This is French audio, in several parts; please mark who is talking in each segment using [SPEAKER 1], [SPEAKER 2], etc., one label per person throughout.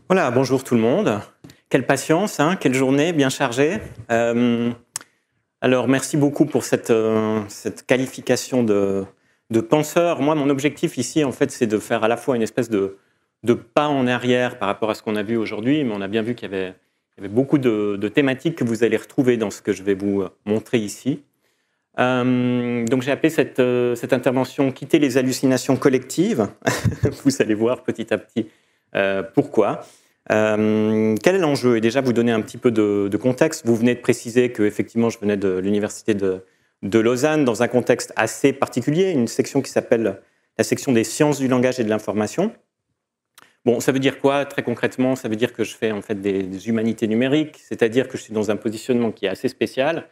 [SPEAKER 1] Voilà, bonjour tout le monde. Quelle patience, hein, quelle journée bien chargée. Alors, merci beaucoup pour cette qualification de penseur. Moi, mon objectif ici, en fait, c'est de faire à la fois une espèce de pas en arrière par rapport à ce qu'on a vu aujourd'hui, mais on a bien vu qu'il y avait beaucoup de thématiques que vous allez retrouver dans ce que je vais vous montrer ici. Donc, j'ai appelé cette intervention « Quitter les hallucinations collectives ». Vous allez voir petit à petit pourquoi. Quel est l'enjeu? Et déjà, vous donner un petit peu de contexte. Vous venez de préciser que effectivement, je venais de l'université de Lausanne dans un contexte assez particulier, une section qui s'appelle la section des sciences du langage et de l'information. Bon, ça veut dire quoi très concrètement? Ça veut dire que je fais en fait des humanités numériques, c'est-à-dire que je suis dans un positionnement qui est assez spécial,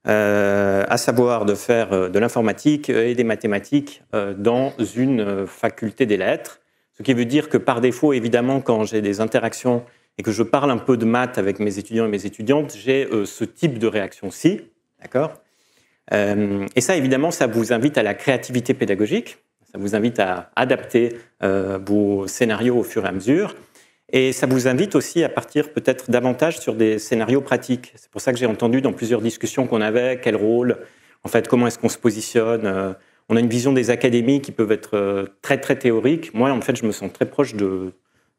[SPEAKER 1] à savoir de faire de l'informatique et des mathématiques dans une faculté des lettres. Ce qui veut dire que par défaut, évidemment, quand j'ai des interactions et que je parle un peu de maths avec mes étudiants et mes étudiantes, j'ai ce type de réaction-ci, d'accord? Et ça, évidemment, ça vous invite à la créativité pédagogique, ça vous invite à adapter vos scénarios au fur et à mesure, et ça vous invite aussi à partir peut-être davantage sur des scénarios pratiques. C'est pour ça que j'ai entendu dans plusieurs discussions qu'on avait, quel rôle, en fait, comment est-ce qu'on se positionne. On a une vision des académies qui peuvent être très, très théoriques. Moi, en fait, je me sens très proche de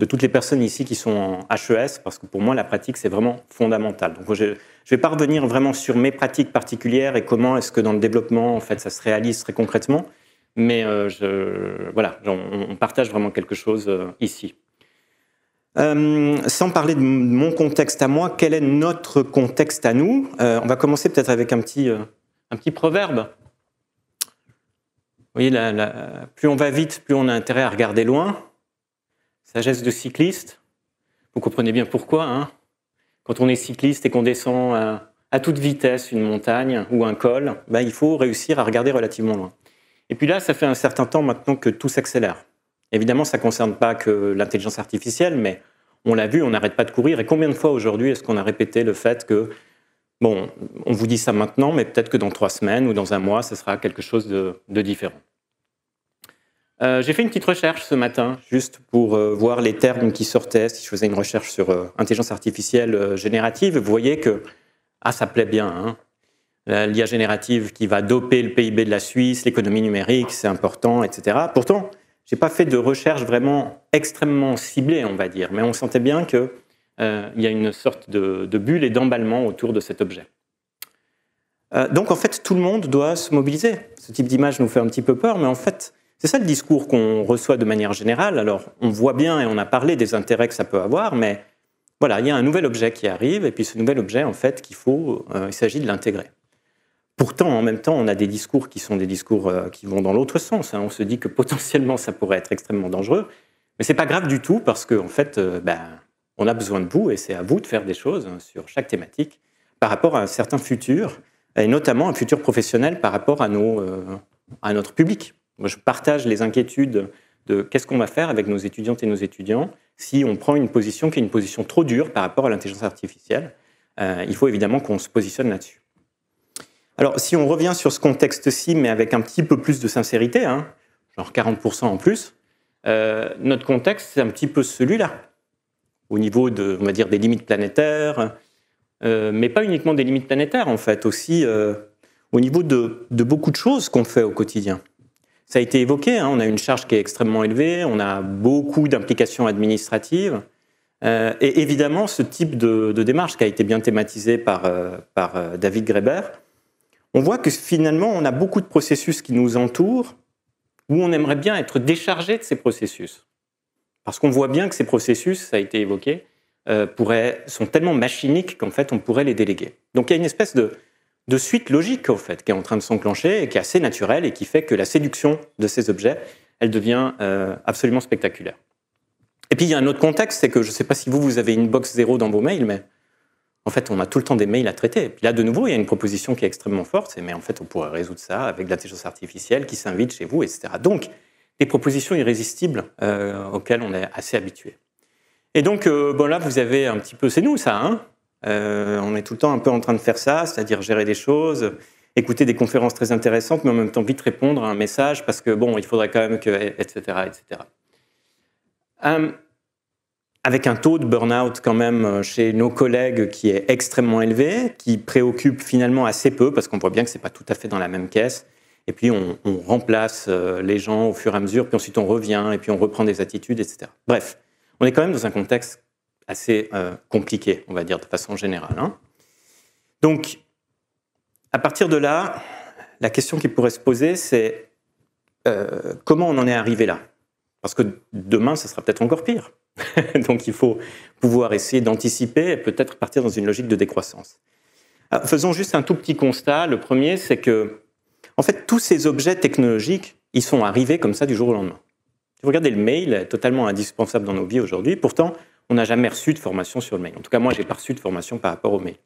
[SPEAKER 1] toutes les personnes ici qui sont en HES, parce que pour moi, la pratique, c'est vraiment fondamental. Donc, je ne vais pas revenir vraiment sur mes pratiques particulières et comment est-ce que dans le développement, en fait, ça se réalise très concrètement. Mais voilà, on partage vraiment quelque chose ici. Sans parler de mon contexte à moi, quel est notre contexte à nous? On va commencer peut-être avec un petit proverbe. Vous voyez, plus on va vite, plus on a intérêt à regarder loin. Sagesse de cycliste. Vous comprenez bien pourquoi. Hein, quand on est cycliste et qu'on descend à toute vitesse une montagne ou un col, ben, il faut réussir à regarder relativement loin. Et puis là, ça fait un certain temps maintenant que tout s'accélère. Évidemment, ça ne concerne pas que l'intelligence artificielle, mais on l'a vu, on n'arrête pas de courir. Et combien de fois aujourd'hui est-ce qu'on a répété le fait que, bon, on vous dit ça maintenant, mais peut-être que dans 3 semaines ou dans un mois, ce sera quelque chose de différent. J'ai fait une petite recherche ce matin, juste pour voir les termes qui sortaient. Si je faisais une recherche sur intelligence artificielle générative, vous voyez que ça plaît bien. Hein. L'IA générative qui va doper le PIB de la Suisse, l'économie numérique, c'est important, etc. Pourtant, je n'ai pas fait de recherche vraiment extrêmement ciblée, on va dire, mais on sentait bien qu'il y a une sorte de bulle et d'emballement autour de cet objet. Donc, en fait, tout le monde doit se mobiliser. Ce type d'image nous fait un petit peu peur, mais en fait, c'est ça le discours qu'on reçoit de manière générale. Alors, on voit bien et on a parlé des intérêts que ça peut avoir, mais voilà, il y a un nouvel objet qui arrive, et puis ce nouvel objet, en fait, il s'agit de l'intégrer. Pourtant, en même temps, on a des discours qui sont des discours qui vont dans l'autre sens. Hein. On se dit que potentiellement, ça pourrait être extrêmement dangereux, mais c'est pas grave du tout parce qu'en fait, on a besoin de vous et c'est à vous de faire des choses sur chaque thématique par rapport à un certain futur, et notamment un futur professionnel par rapport à notre public. Moi, je partage les inquiétudes de qu'est-ce qu'on va faire avec nos étudiantes et nos étudiants si on prend une position qui est une position trop dure par rapport à l'intelligence artificielle. Il faut évidemment qu'on se positionne là-dessus. Alors, si on revient sur ce contexte-ci, mais avec un petit peu plus de sincérité, hein, genre 40% en plus, notre contexte, c'est un petit peu celui-là, au niveau on va dire, des limites planétaires, mais pas uniquement des limites planétaires, en fait, aussi au niveau de beaucoup de choses qu'on fait au quotidien. Ça a été évoqué, hein, on a une charge qui est extrêmement élevée, on a beaucoup d'implications administratives, et évidemment, ce type de démarche qui a été bien thématisé par David Graeber, on voit que finalement, on a beaucoup de processus qui nous entourent où on aimerait bien être déchargé de ces processus. Parce qu'on voit bien que ces processus, ça a été évoqué, sont tellement machiniques qu'en fait, on pourrait les déléguer. Donc, il y a une espèce de suite logique, en fait, qui est en train de s'enclencher et qui est assez naturelle et qui fait que la séduction de ces objets, elle devient absolument spectaculaire. Et puis, il y a un autre contexte, c'est que je ne sais pas si vous avez une box zéro dans vos mails, mais en fait, on a tout le temps des mails à traiter. Et puis là, de nouveau, il y a une proposition qui est extrêmement forte, mais en fait, on pourrait résoudre ça avec l'intelligence artificielle qui s'invite chez vous, etc. Donc, des propositions irrésistibles auxquelles on est assez habitué. Et donc, là, vous avez un petit peu, c'est nous ça, hein, on est tout le temps un peu en train de faire ça, c'est-à-dire gérer des choses, écouter des conférences très intéressantes, mais en même temps vite répondre à un message, parce que, bon, il faudrait quand même que, etc., etc. avec un taux de burn-out quand même chez nos collègues qui est extrêmement élevé, qui préoccupe finalement assez peu, parce qu'on voit bien que ce n'est pas tout à fait dans la même caisse. Et puis on remplace les gens au fur et à mesure, puis ensuite on revient, et puis on reprend des attitudes, etc. Bref, on est quand même dans un contexte assez compliqué, on va dire, de façon générale. Hein. Donc, à partir de là, la question qui pourrait se poser, c'est comment on en est arrivé là? Parce que demain, ça sera peut-être encore pire. Donc il faut pouvoir essayer d'anticiper et peut-être partir dans une logique de décroissance. Alors, faisons juste un tout petit constat. Le premier, c'est que, en fait, tous ces objets technologiques, ils sont arrivés comme ça du jour au lendemain. Si vous regardez le mail, est totalement indispensable dans nos vies aujourd'hui. Pourtant, on n'a jamais reçu de formation sur le mail. En tout cas, moi, je n'ai pas reçu de formation par rapport au mail.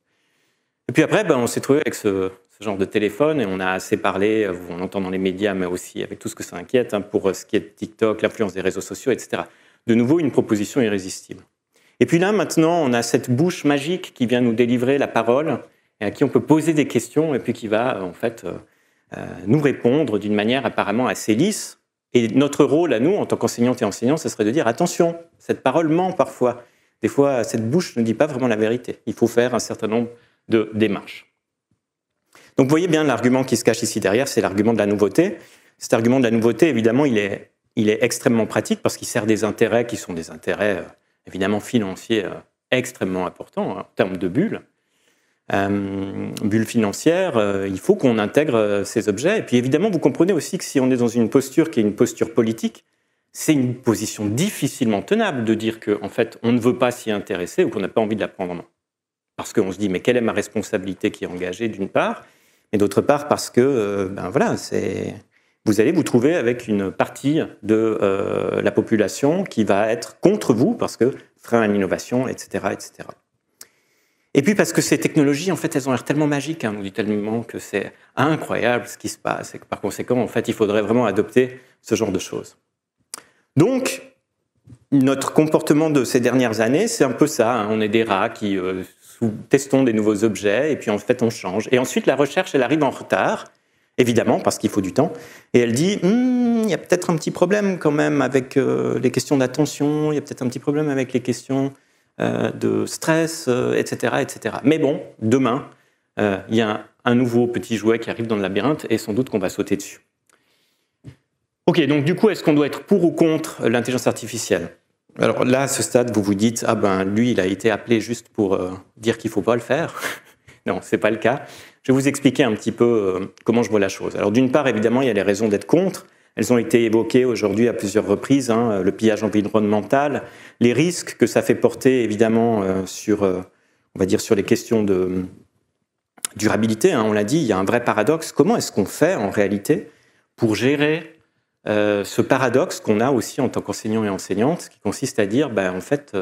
[SPEAKER 1] Et puis après, on s'est trouvé avec ce genre de téléphone et on a assez parlé, on entend dans les médias, mais aussi avec tout ce que ça inquiète, hein, pour ce qui est de TikTok, l'influence des réseaux sociaux, etc. De nouveau, une proposition irrésistible. Et puis là, maintenant, on a cette bouche magique qui vient nous délivrer la parole et à qui on peut poser des questions et puis qui va, en fait, nous répondre d'une manière apparemment assez lisse. Et notre rôle à nous, en tant qu'enseignantes et enseignants, ce serait de dire « Attention, cette parole ment parfois. Des fois, cette bouche ne dit pas vraiment la vérité. Il faut faire un certain nombre de démarches. » Donc vous voyez bien l'argument qui se cache ici derrière, c'est l'argument de la nouveauté. Cet argument de la nouveauté, évidemment, il est extrêmement pratique parce qu'il sert des intérêts qui sont des intérêts évidemment financiers extrêmement importants en termes de bulles. Bulles financières, il faut qu'on intègre ces objets. Et puis évidemment, vous comprenez aussi que si on est dans une posture qui est une posture politique, c'est une position difficilement tenable de dire qu'en fait, on ne veut pas s'y intéresser ou qu'on n'a pas envie de la prendre en main. Parce qu'on se dit, mais quelle est ma responsabilité qui est engagée, d'une part, et d'autre part parce que, voilà, vous allez vous trouver avec une partie de la population qui va être contre vous parce que frein à l'innovation, etc., etc. Et puis parce que ces technologies, en fait, elles ont l'air tellement magiques, hein, on dit tellement que c'est incroyable ce qui se passe et que par conséquent, en fait, il faudrait vraiment adopter ce genre de choses. Donc, notre comportement de ces dernières années, c'est un peu ça. Hein, on est des rats qui testons des nouveaux objets et puis en fait, on change. Et ensuite, la recherche, elle arrive en retard. Évidemment, parce qu'il faut du temps. Et elle dit, il y a peut-être un petit problème quand même avec les questions d'attention, il y a peut-être un petit problème avec les questions de stress, etc., etc. Mais bon, demain, il y a un nouveau petit jouet qui arrive dans le labyrinthe et sans doute qu'on va sauter dessus. Ok, donc du coup, est-ce qu'on doit être pour ou contre l'intelligence artificielle? Alors là, à ce stade, vous vous dites, lui, il a été appelé juste pour dire qu'il ne faut pas le faire. Non, ce n'est pas le cas. Je vais vous expliquer un petit peu comment je vois la chose. Alors d'une part, évidemment, il y a les raisons d'être contre. Elles ont été évoquées aujourd'hui à plusieurs reprises, hein, le pillage environnemental, les risques que ça fait porter évidemment sur, on va dire, sur les questions de durabilité. Hein, on l'a dit, il y a un vrai paradoxe. Comment est-ce qu'on fait en réalité pour gérer ce paradoxe qu'on a aussi en tant qu'enseignant et enseignante, qui consiste à dire, en fait,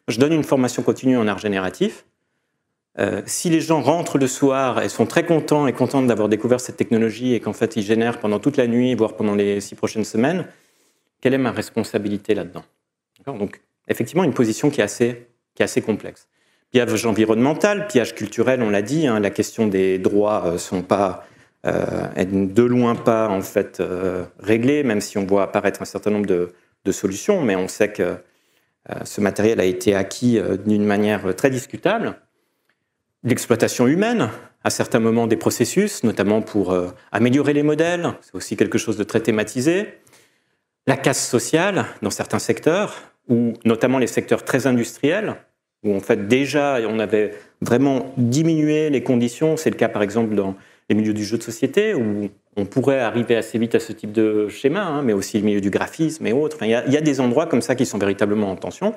[SPEAKER 1] je donne une formation continue en art génératif. Si les gens rentrent le soir et sont très contents et contentes d'avoir découvert cette technologie et qu'en fait ils génèrent pendant toute la nuit, voire pendant les 6 prochaines semaines, quelle est ma responsabilité là-dedans? Donc effectivement une position qui est assez complexe. Pillage environnemental, pillage culturel, on l'a dit, hein, la question des droits sont pas de loin pas en fait réglée, même si on voit apparaître un certain nombre de solutions, mais on sait que ce matériel a été acquis d'une manière très discutable. L'exploitation humaine, à certains moments des processus, notamment pour améliorer les modèles, c'est aussi quelque chose de très thématisé. La casse sociale dans certains secteurs, ou notamment les secteurs très industriels, où en fait déjà on avait vraiment diminué les conditions. C'est le cas par exemple dans les milieux du jeu de société, où on pourrait arriver assez vite à ce type de schéma, hein, mais aussi le milieu du graphisme et autres. Enfin, il y a des endroits comme ça qui sont véritablement en tension.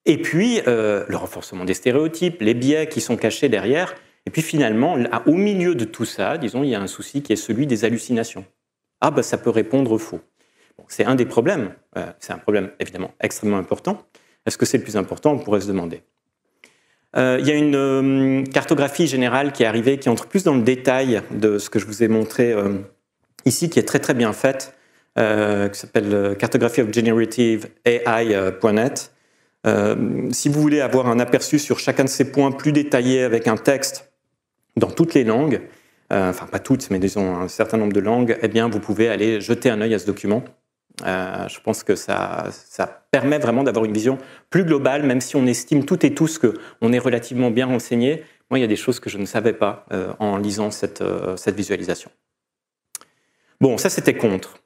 [SPEAKER 1] Et puis, le renforcement des stéréotypes, les biais qui sont cachés derrière. Et puis finalement, là, au milieu de tout ça, disons, il y a un souci qui est celui des hallucinations. Ça peut répondre faux. Bon, c'est un des problèmes. C'est un problème évidemment extrêmement important. Est-ce que c'est le plus important? On pourrait se demander. Il y a une cartographie générale qui est arrivée, qui entre plus dans le détail de ce que je vous ai montré ici, qui est très très bien faite, qui s'appelle Cartography of Generative AI.net. Si vous voulez avoir un aperçu sur chacun de ces points plus détaillé avec un texte dans toutes les langues, enfin pas toutes, mais disons un certain nombre de langues, eh bien vous pouvez aller jeter un œil à ce document. Je pense que ça permet vraiment d'avoir une vision plus globale, même si on estime toutes et tous qu'on est relativement bien renseigné. Moi, il y a des choses que je ne savais pas en lisant cette visualisation. Bon, ça c'était contre.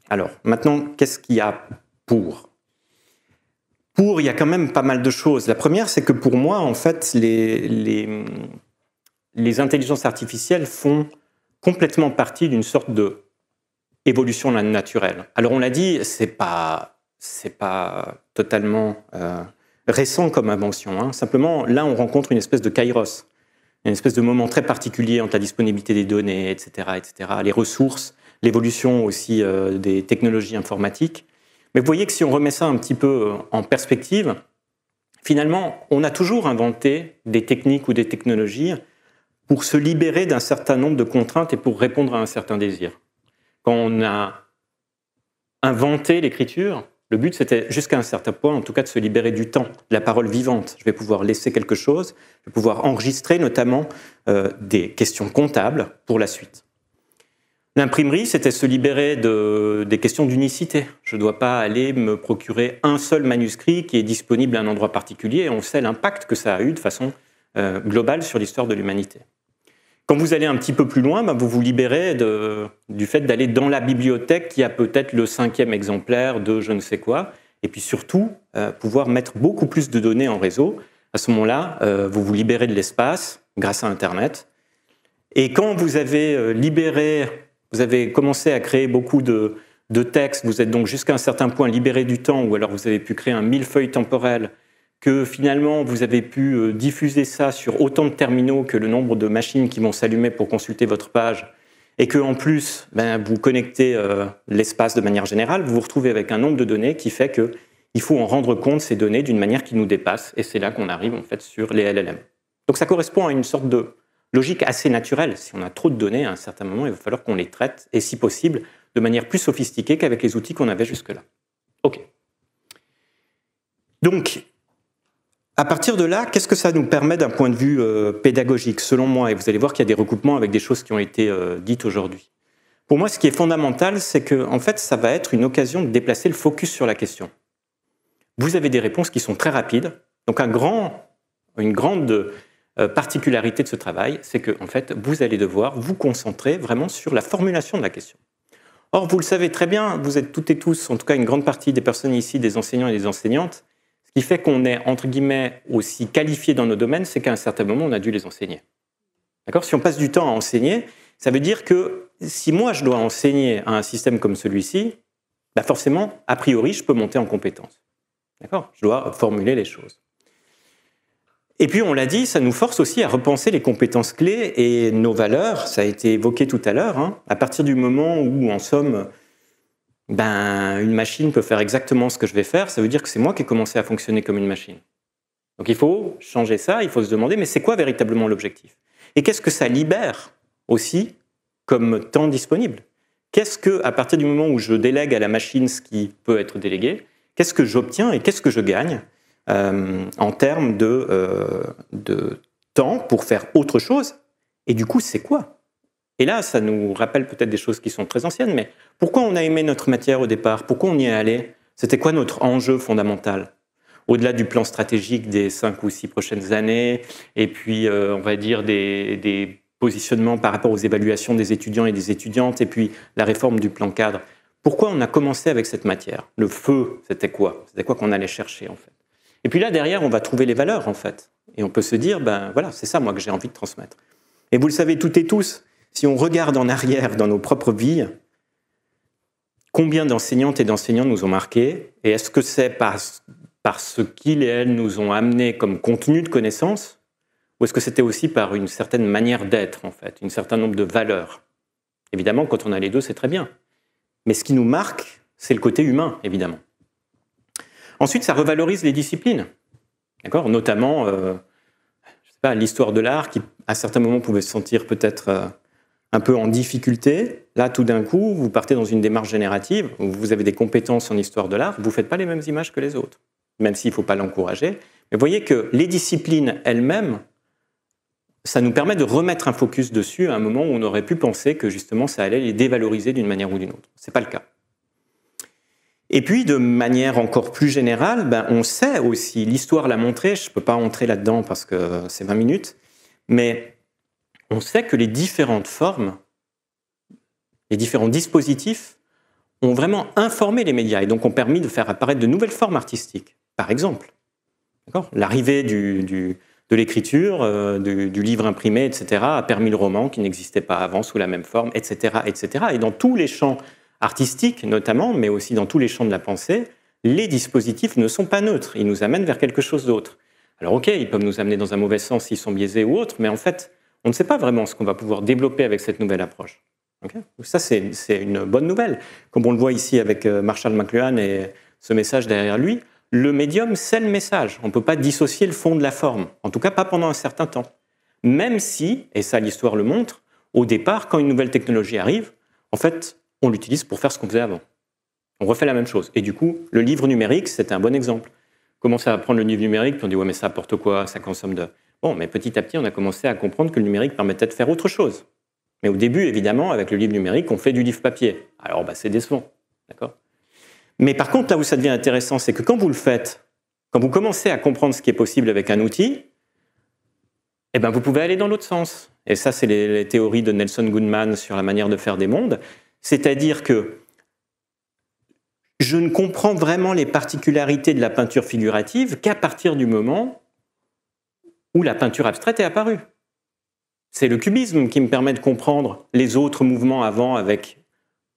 [SPEAKER 1] Alors, maintenant, qu'est-ce qu'il y a pour ? Pour, il y a quand même pas mal de choses. La première, c'est que pour moi, en fait, les intelligences artificielles font complètement partie d'une sorte de évolution naturelle. Alors on l'a dit, c'est pas totalement récent comme invention. Hein. Simplement, là, on rencontre une espèce de kairos, une espèce de moment très particulier entre la disponibilité des données, etc., les ressources, l'évolution aussi des technologies informatiques. Mais vous voyez que si on remet ça un petit peu en perspective, finalement, on a toujours inventé des techniques ou des technologies pour se libérer d'un certain nombre de contraintes et pour répondre à un certain désir. Quand on a inventé l'écriture, le but c'était jusqu'à un certain point, en tout cas, de se libérer du temps, de la parole vivante. Je vais pouvoir laisser quelque chose, je vais pouvoir enregistrer notamment des questions comptables pour la suite. L'imprimerie, c'était se libérer des questions d'unicité. Je ne dois pas aller me procurer un seul manuscrit qui est disponible à un endroit particulier, et on sait l'impact que ça a eu de façon globale sur l'histoire de l'humanité. Quand vous allez un petit peu plus loin, vous vous libérez du fait d'aller dans la bibliothèque qui a peut-être le 5e exemplaire de je ne sais quoi, et puis surtout pouvoir mettre beaucoup plus de données en réseau. À ce moment-là, vous vous libérez de l'espace grâce à Internet. Et quand vous avez vous avez commencé à créer beaucoup de textes, vous êtes donc jusqu'à un certain point libéré du temps, ou alors vous avez pu créer un millefeuille temporel, que finalement vous avez pu diffuser ça sur autant de terminaux que le nombre de machines qui vont s'allumer pour consulter votre page, et que en plus vous connectez l'espace de manière générale, vous vous retrouvez avec un nombre de données qui fait qu'il faut en rendre compte ces données d'une manière qui nous dépasse, et c'est là qu'on arrive en fait sur les LLM. Donc ça correspond à une sorte de logique assez naturelle. Si on a trop de données, à un certain moment, il va falloir qu'on les traite, et si possible, de manière plus sophistiquée qu'avec les outils qu'on avait jusque-là. OK. Donc, à partir de là, qu'est-ce que ça nous permet d'un point de vue pédagogique, selon moi? Et vous allez voir qu'il y a des recoupements avec des choses qui ont été dites aujourd'hui. Pour moi, ce qui est fondamental, c'est que, en fait, ça va être une occasion de déplacer le focus sur la question. Vous avez des réponses qui sont très rapides. Donc, une grande particularité de ce travail, c'est que, en fait, vous allez devoir vous concentrer vraiment sur la formulation de la question. Or, vous le savez très bien, vous êtes toutes et tous, en tout cas une grande partie des personnes ici, des enseignants et des enseignantes, ce qui fait qu'on est, entre guillemets, aussi qualifiés dans nos domaines, c'est qu'à un certain moment, on a dû les enseigner. D'accord ? Si on passe du temps à enseigner, ça veut dire que si moi, je dois enseigner à un système comme celui-ci, forcément, a priori, je peux monter en compétence. D'accord ? Je dois formuler les choses. Et puis, on l'a dit, ça nous force aussi à repenser les compétences clés et nos valeurs. Ça a été évoqué tout à l'heure. Hein, à partir du moment où, en somme, une machine peut faire exactement ce que je vais faire, ça veut dire que c'est moi qui ai commencé à fonctionner comme une machine. Donc, il faut changer ça, il faut se demander, mais c'est quoi véritablement l'objectif? Et qu'est-ce que ça libère aussi comme temps disponible? Qu'est-ce que, à partir du moment où je délègue à la machine ce qui peut être délégué, qu'est-ce que j'obtiens et qu'est-ce que je gagne en termes de temps pour faire autre chose? Et du coup, c'est quoi? Et là, ça nous rappelle peut-être des choses qui sont très anciennes, mais pourquoi on a aimé notre matière au départ? Pourquoi on y est allé? C'était quoi notre enjeu fondamental? Au-delà du plan stratégique des 5 ou 6 prochaines années, et puis, on va dire, des positionnements par rapport aux évaluations des étudiants et des étudiantes, et puis la réforme du plan cadre. Pourquoi on a commencé avec cette matière? Le feu, c'était quoi? C'était quoi qu'on allait chercher, en fait? Et puis là, derrière, on va trouver les valeurs, en fait. Et on peut se dire, voilà, c'est ça, moi, que j'ai envie de transmettre. Et vous le savez toutes et tous, si on regarde en arrière dans nos propres vies, combien d'enseignantes et d'enseignants nous ont marqués? Et est-ce que c'est par ce qu'ils et elles nous ont amené comme contenu de connaissances, ou est-ce que c'était aussi par une certaine manière d'être, en fait, un certain nombre de valeurs? Évidemment, quand on a les deux, c'est très bien. Mais ce qui nous marque, c'est le côté humain, évidemment. Ensuite, ça revalorise les disciplines, d'accord ? Notamment, l'histoire de l'art, qui à certains moments pouvait se sentir peut-être un peu en difficulté. Là, tout d'un coup, vous partez dans une démarche générative, où vous avez des compétences en histoire de l'art, vous ne faites pas les mêmes images que les autres, même s'il ne faut pas l'encourager. Mais vous voyez que les disciplines elles-mêmes, ça nous permet de remettre un focus dessus à un moment où on aurait pu penser que justement ça allait les dévaloriser d'une manière ou d'une autre. Ce n'est pas le cas. Et puis, de manière encore plus générale, on sait aussi, l'histoire l'a montré, je ne peux pas entrer là-dedans parce que c'est 20 minutes, mais on sait que les différentes formes, les différents dispositifs ont vraiment informé les médias et donc ont permis de faire apparaître de nouvelles formes artistiques. Par exemple, l'arrivée de l'écriture, du livre imprimé, etc., a permis le roman qui n'existait pas avant sous la même forme, etc., etc. Et dans tous les champs artistiques notamment, mais aussi dans tous les champs de la pensée, les dispositifs ne sont pas neutres, ils nous amènent vers quelque chose d'autre. Alors ok, ils peuvent nous amener dans un mauvais sens s'ils sont biaisés ou autres, mais en fait, on ne sait pas vraiment ce qu'on va pouvoir développer avec cette nouvelle approche. Okay, ça, c'est une bonne nouvelle. Comme on le voit ici avec Marshall McLuhan et ce message derrière lui, le médium, c'est le message. On ne peut pas dissocier le fond de la forme, en tout cas pas pendant un certain temps. Même si, et ça l'histoire le montre, au départ, quand une nouvelle technologie arrive, en fait, on l'utilise pour faire ce qu'on faisait avant. On refait la même chose. Et du coup, le livre numérique, c'était un bon exemple. On commence à prendre le livre numérique, puis on dit « ouais, mais ça apporte quoi? Ça consomme de... » Bon, mais petit à petit, on a commencé à comprendre que le numérique permettait de faire autre chose. Mais au début, évidemment, avec le livre numérique, on fait du livre papier. Alors, c'est décevant. D'accord ? Mais par contre, là où ça devient intéressant, c'est que quand vous le faites, quand vous commencez à comprendre ce qui est possible avec un outil, eh ben, vous pouvez aller dans l'autre sens. Et ça, c'est les théories de Nelson Goodman sur la manière de faire des mondes. C'est-à-dire que je ne comprends vraiment les particularités de la peinture figurative qu'à partir du moment où la peinture abstraite est apparue. C'est le cubisme qui me permet de comprendre les autres mouvements avant avec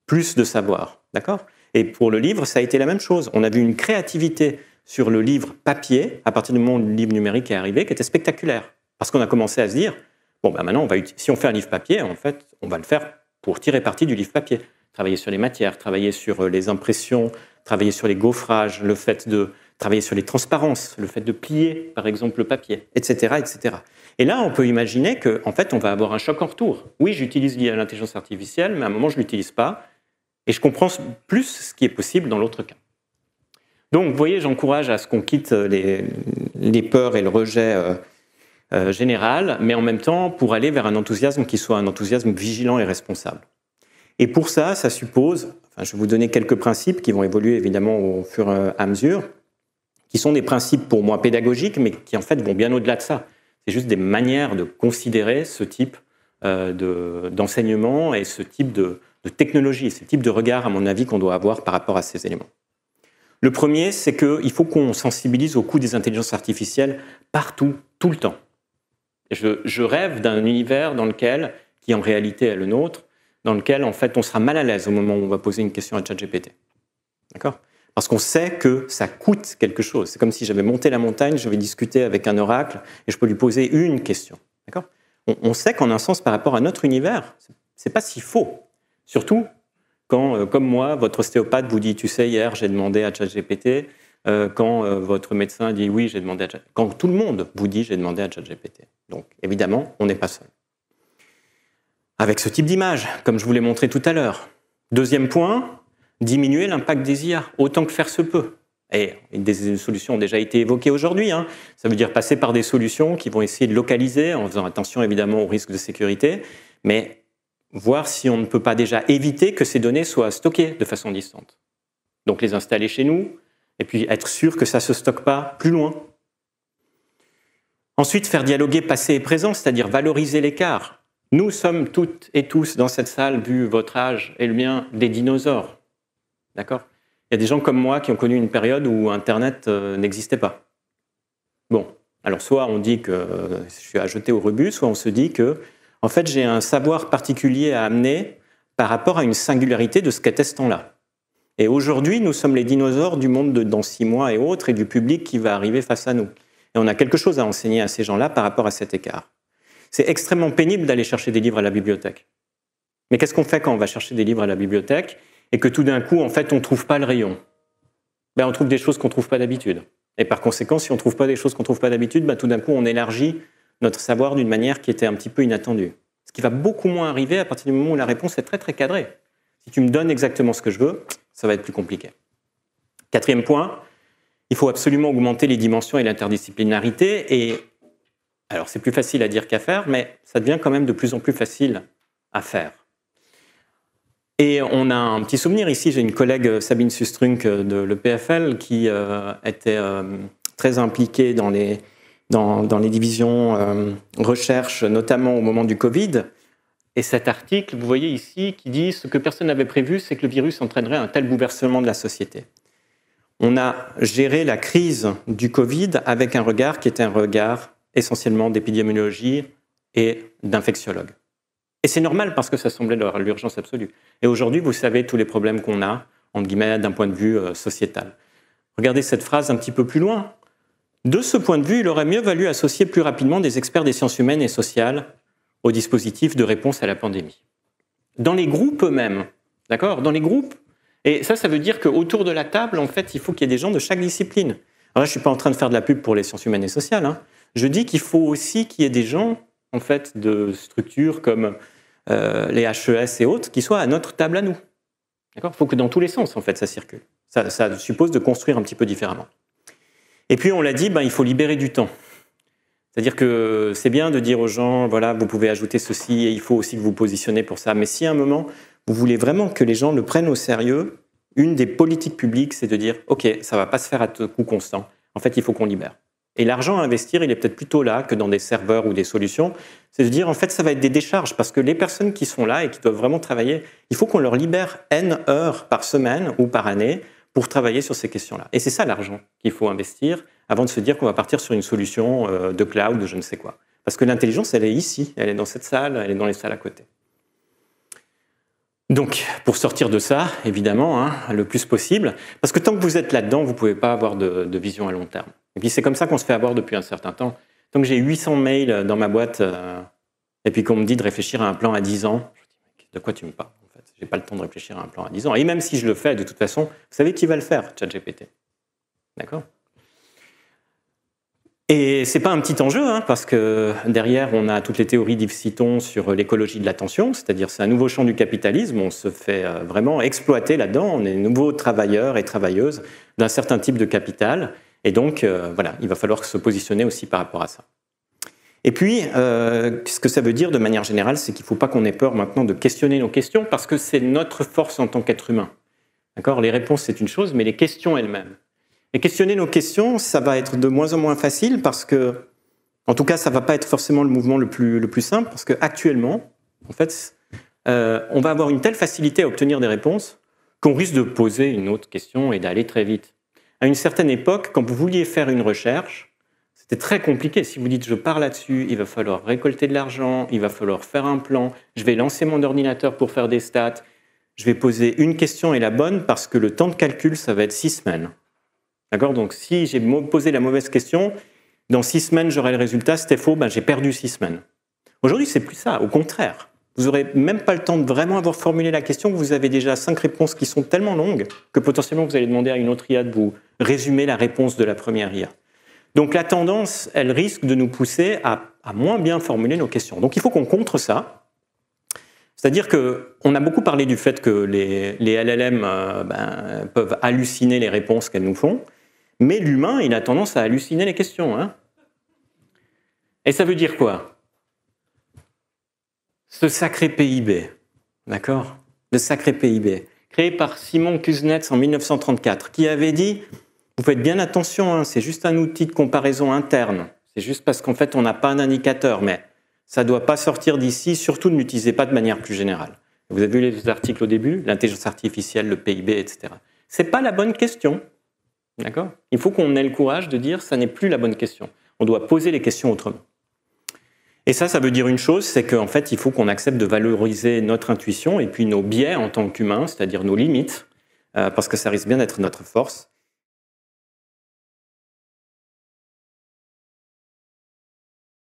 [SPEAKER 1] plus de savoir. D'accord ? Et pour le livre, ça a été la même chose. On a vu une créativité sur le livre papier, à partir du moment où le livre numérique est arrivé, qui était spectaculaire. Parce qu'on a commencé à se dire, bon, maintenant, si on fait un livre papier, en fait, on va le faire pour tirer parti du livre papier. Travailler sur les matières, travailler sur les impressions, travailler sur les gaufrages, le fait de travailler sur les transparences, le fait de plier, par exemple, le papier, etc., etc. Et là, on peut imaginer qu'en fait, on va avoir un choc en retour. Oui, j'utilise l'intelligence artificielle, mais à un moment, je ne l'utilise pas. Et je comprends plus ce qui est possible dans l'autre cas. Donc, vous voyez, j'encourage à ce qu'on quitte les peurs et le rejet général, mais en même temps, pour aller vers un enthousiasme qui soit un enthousiasme vigilant et responsable. Et pour ça, ça suppose, je vais vous donner quelques principes qui vont évoluer évidemment au fur et à mesure, qui sont des principes pour moi pédagogiques, mais qui en fait vont bien au-delà de ça. C'est juste des manières de considérer ce type d'enseignement et ce type de technologie, ce type de regard, à mon avis, qu'on doit avoir par rapport à ces éléments. Le premier, c'est qu'il faut qu'on sensibilise au coût des intelligences artificielles partout, tout le temps. Je rêve d'un univers dans lequel, qui en réalité est le nôtre, dans lequel, en fait, on sera mal à l'aise au moment où on va poser une question à ChatGPT. D'accord ? Parce qu'on sait que ça coûte quelque chose. C'est comme si j'avais monté la montagne, j'avais discuté avec un oracle et je peux lui poser une question. D'accord ? On sait qu'en un sens, par rapport à notre univers, c'est pas si faux. Surtout quand, comme moi, votre ostéopathe vous dit « tu sais, hier, j'ai demandé à ChatGPT », quand votre médecin dit « oui, j'ai demandé à ChatGPT », quand tout le monde vous dit « j'ai demandé à ChatGPT ». Donc, évidemment, on n'est pas seul. Avec ce type d'image, comme je vous l'ai montré tout à l'heure. Deuxième point, diminuer l'impact des IA, autant que faire se peut. Et des solutions ont déjà été évoquées aujourd'hui. Ça veut dire passer par des solutions qui vont essayer de localiser, en faisant attention évidemment aux risques de sécurité, mais voir si on ne peut pas déjà éviter que ces données soient stockées de façon distante. Donc les installer chez nous, et puis être sûr que ça ne se stocke pas plus loin. Ensuite, faire dialoguer passé et présent, c'est-à-dire valoriser l'écart. Nous sommes toutes et tous dans cette salle, vu votre âge et le mien, des dinosaures. D'accord ? Il y a des gens comme moi qui ont connu une période où Internet n'existait pas. Bon, alors soit on dit que je suis à jeter au rebut, soit on se dit que en fait, j'ai un savoir particulier à amener par rapport à une singularité de ce qu'était ce temps-là. Et aujourd'hui, nous sommes les dinosaures du monde dans 6 mois et autres, et du public qui va arriver face à nous. Et on a quelque chose à enseigner à ces gens-là par rapport à cet écart. C'est extrêmement pénible d'aller chercher des livres à la bibliothèque. Mais qu'est-ce qu'on fait quand on va chercher des livres à la bibliothèque et que tout d'un coup, en fait, on ne trouve pas le rayon ? On trouve des choses qu'on ne trouve pas d'habitude. Et par conséquent, si on ne trouve pas des choses qu'on ne trouve pas d'habitude, tout d'un coup, on élargit notre savoir d'une manière qui était un petit peu inattendue. Ce qui va beaucoup moins arriver à partir du moment où la réponse est très très cadrée. Si tu me donnes exactement ce que je veux, ça va être plus compliqué. Quatrième point, il faut absolument augmenter les dimensions et l'interdisciplinarité. Et alors c'est plus facile à dire qu'à faire, mais ça devient quand même de plus en plus facile à faire. Et on a un petit souvenir ici, j'ai une collègue, Sabine Sustrunk de l'EPFL, qui était très impliquée dans les divisions recherche, notamment au moment du Covid. Et cet article, vous voyez ici, qui dit « Ce que personne n'avait prévu, c'est que le virus entraînerait un tel bouleversement de la société ». On a géré la crise du Covid avec un regard qui était un regard essentiellement d'épidémiologie et d'infectiologue. Et c'est normal parce que ça semblait l'urgence absolue. Et aujourd'hui, vous savez tous les problèmes qu'on a, entre guillemets, d'un point de vue sociétal. Regardez cette phrase un petit peu plus loin. De ce point de vue, il aurait mieux valu associer plus rapidement des experts des sciences humaines et sociales au dispositif de réponse à la pandémie. Dans les groupes eux-mêmes, d'accord ? Dans les groupes. Et ça veut dire qu'autour de la table, en fait, il faut qu'il y ait des gens de chaque discipline. Alors là, je ne suis pas en train de faire de la pub pour les sciences humaines et sociales. Hein. Je dis qu'il faut aussi qu'il y ait des gens, en fait, de structures comme les HES et autres, qui soient à notre table à nous. D'accord ? Il faut que dans tous les sens, en fait, ça circule. Ça suppose de construire un petit peu différemment. Et puis, on l'a dit, il faut libérer du temps. C'est-à-dire que c'est bien de dire aux gens, voilà, vous pouvez ajouter ceci et il faut aussi que vous vous positionnez pour ça. Mais si à un moment, vous voulez vraiment que les gens le prennent au sérieux, une des politiques publiques, c'est de dire, OK, ça ne va pas se faire à coût constant. En fait, il faut qu'on libère. Et l'argent à investir, il est peut-être plutôt là que dans des serveurs ou des solutions. C'est de dire, en fait, ça va être des décharges parce que les personnes qui sont là et qui doivent vraiment travailler, il faut qu'on leur libère N heures par semaine ou par année pour travailler sur ces questions-là. Et c'est ça l'argent qu'il faut investir avant de se dire qu'on va partir sur une solution de cloud, de je ne sais quoi. Parce que l'intelligence, elle est ici, elle est dans cette salle, elle est dans les salles à côté. Donc, pour sortir de ça, évidemment, le plus possible, parce que tant que vous êtes là-dedans, vous ne pouvez pas avoir de vision à long terme. Et puis c'est comme ça qu'on se fait avoir depuis un certain temps. Tant que j'ai 800 mails dans ma boîte, et puis qu'on me dit de réfléchir à un plan à 10 ans, je dis, de quoi tu me parles en fait ? Je n'ai pas le temps de réfléchir à un plan à 10 ans. Et même si je le fais, de toute façon, vous savez qui va le faire, ChatGPT. D'accord ? Et c'est pas un petit enjeu, parce que derrière, on a toutes les théories d'Yves Citon sur l'écologie de l'attention, c'est-à-dire c'est un nouveau champ du capitalisme, on se fait vraiment exploiter là-dedans, on est nouveaux travailleurs et travailleuses d'un certain type de capital, et donc voilà, il va falloir se positionner aussi par rapport à ça. Et puis, ce que ça veut dire de manière générale, c'est qu'il ne faut pas qu'on ait peur maintenant de questionner nos questions, parce que c'est notre force en tant qu'être humain. D'accord ? Les réponses, c'est une chose, mais les questions elles-mêmes. Et questionner nos questions, ça va être de moins en moins facile parce que, en tout cas, ça ne va pas être forcément le mouvement le plus simple parce qu'actuellement, en fait, on va avoir une telle facilité à obtenir des réponses qu'on risque de poser une autre question et d'aller très vite. À une certaine époque, quand vous vouliez faire une recherche, c'était très compliqué. Si vous dites « je pars là-dessus », il va falloir récolter de l'argent, il va falloir faire un plan, je vais lancer mon ordinateur pour faire des stats, je vais poser une question et la bonne parce que le temps de calcul, ça va être 6 semaines. D'accord ? Donc, si j'ai posé la mauvaise question, dans 6 semaines, j'aurai le résultat, c'était faux, j'ai perdu 6 semaines. Aujourd'hui, c'est plus ça, au contraire. Vous n'aurez même pas le temps de vraiment avoir formulé la question, vous avez déjà 5 réponses qui sont tellement longues que potentiellement vous allez demander à une autre IA de vous résumer la réponse de la première IA. Donc, la tendance, elle risque de nous pousser à moins bien formuler nos questions. Donc, il faut qu'on contre ça. C'est-à-dire qu'on a beaucoup parlé du fait que les LLM peuvent halluciner les réponses qu'elles nous font. Mais l'humain, il a tendance à halluciner les questions. Et ça veut dire quoi ? Ce sacré PIB, d'accord ? Le sacré PIB, créé par Simon Kuznets en 1934, qui avait dit « Vous faites bien attention, c'est juste un outil de comparaison interne. C'est juste parce qu'en fait, on n'a pas un indicateur, mais ça ne doit pas sortir d'ici, surtout ne l'utilisez pas de manière plus générale. » Vous avez vu les articles au début, l'intelligence artificielle, le PIB, etc. Ce n'est pas la bonne question. D'accord ? Il faut qu'on ait le courage de dire que ça n'est plus la bonne question. On doit poser les questions autrement. Et ça veut dire une chose, c'est qu'en fait, il faut qu'on accepte de valoriser notre intuition et puis nos biais en tant qu'humains, c'est-à-dire nos limites, parce que ça risque bien d'être notre force.